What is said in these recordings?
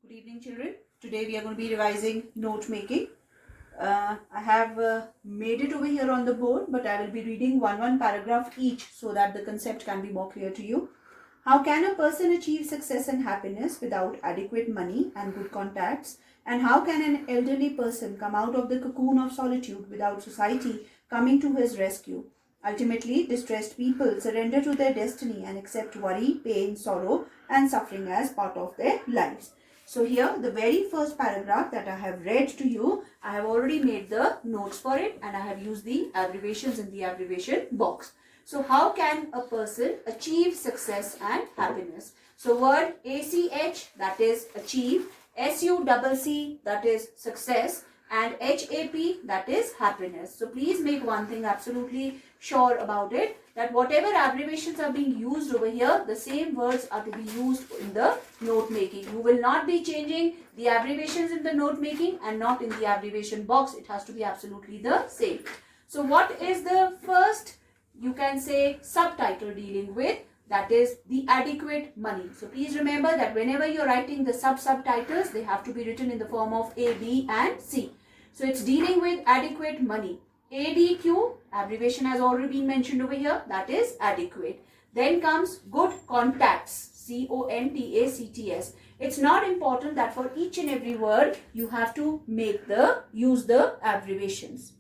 Good evening, children. Today we are going to be revising note making. I have made it over here on the board, but I will be reading one paragraph each so that the concept can be more clear to you. How can a person achieve success and happiness without adequate money and good contacts? And how can an elderly person come out of the cocoon of solitude without society coming to his rescue? Ultimately, distressed people surrender to their destiny and accept worry, pain, sorrow, and suffering as part of their lives. So here, the very first paragraph that I have read to you, I have already made the notes for it and I have used the abbreviations in the abbreviation box. So how can a person achieve success and happiness? So word ACH, that is achieve, SUCC, that is success, and HAP, that is happiness. So please make one thing absolutely sure about it, that whatever abbreviations are being used over here, the same words are to be used in the note making. You will not be changing the abbreviations in the note making and not in the abbreviation box. It has to be absolutely the same. So what is the first, you can say, subtitle dealing with? That is the adequate money. So please remember that whenever you're writing the subtitles, they have to be written in the form of A, B and C. So it's dealing with adequate money. ADQ, abbreviation has already been mentioned over here, that is adequate. Then comes good contacts, CONTACTS. It's not important that for each and every word you have to use the abbreviations.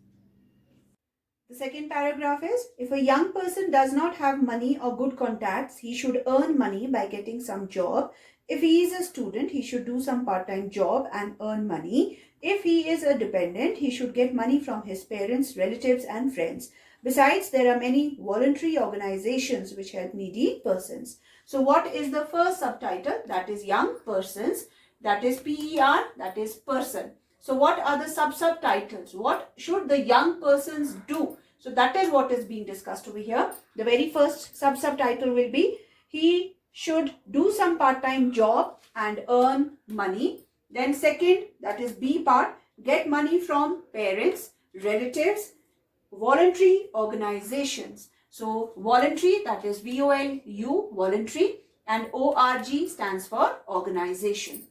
The second paragraph is, if a young person does not have money or good contacts, he should earn money by getting some job. If he is a student, he should do some part-time job and earn money. If he is a dependent, he should get money from his parents, relatives and friends. Besides, there are many voluntary organizations which help needy persons. So what is the first subtitle? That is young persons. That is PER, that is person. So what are the subtitles? What should the young persons do? So that is what is being discussed over here. The very first subtitle will be, he should do some part-time job and earn money. Then second, that is B part, get money from parents, relatives, voluntary organizations. So voluntary, that is VOLU, voluntary, and ORG stands for organization.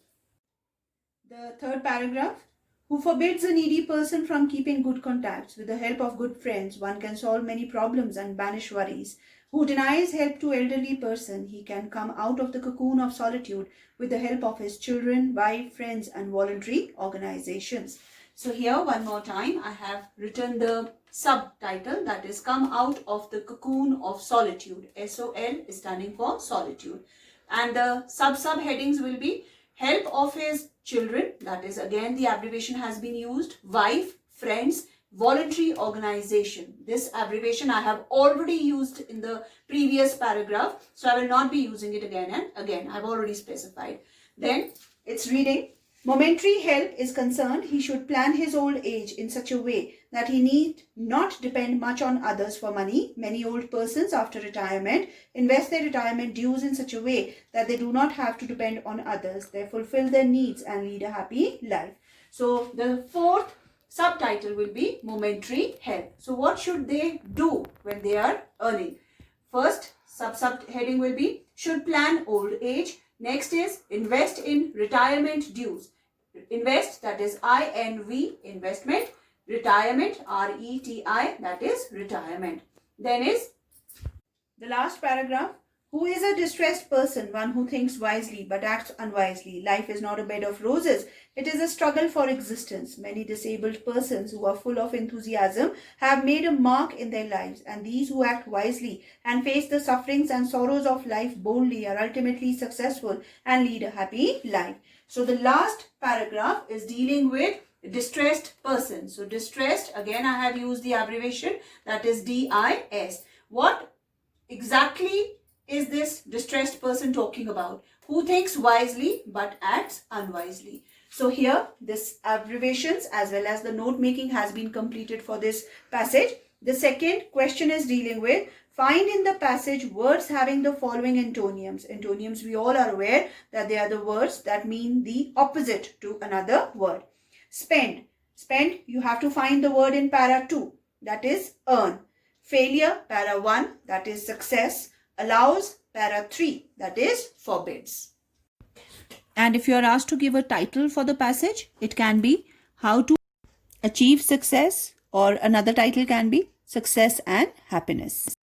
The third paragraph, who forbids a needy person from keeping good contacts. With the help of good friends, one can solve many problems and banish worries. Who denies help to elderly person, he can come out of the cocoon of solitude with the help of his children, wife, friends and voluntary organizations. So here one more time I have written the subtitle, that is come out of the cocoon of solitude. SOL is standing for solitude. And the subheadings will be help of his children, that is again the abbreviation has been used, wife, friends, voluntary organization. This abbreviation I have already used in the previous paragraph, so I will not be using it again and again. I have already specified. Then it's reading. Momentary help is concerned, he should plan his old age in such a way that he need not depend much on others for money. Many old persons after retirement invest their retirement dues in such a way that they do not have to depend on others. They fulfill their needs and lead a happy life. So the fourth subtitle will be momentary help. So what should they do when they are earning? First subheading will be should plan old age. Next is invest in retirement dues. Invest, that is INV, investment. Retirement, RETI, that is retirement. Then is the last paragraph. Who is a distressed person? One who thinks wisely but acts unwisely. Life is not a bed of roses. It is a struggle for existence. Many disabled persons who are full of enthusiasm have made a mark in their lives, and these who act wisely and face the sufferings and sorrows of life boldly are ultimately successful and lead a happy life. So the last paragraph is dealing with distressed person. So distressed, again I have used the abbreviation, that is DIS. What exactly is this distressed person talking about? Who thinks wisely but acts unwisely. So here this abbreviations as well as the note making has been completed for this passage. The second question is dealing with, find in the passage words having the following antonyms. Antonyms, we all are aware that they are the words that mean the opposite to another word. Spend. Spend, you have to find the word in para 2, that is earn. Failure, para 1, that is success. Allows, para 3, that is forbids. And if you are asked to give a title for the passage, it can be How to Achieve Success, or another title can be Success and Happiness.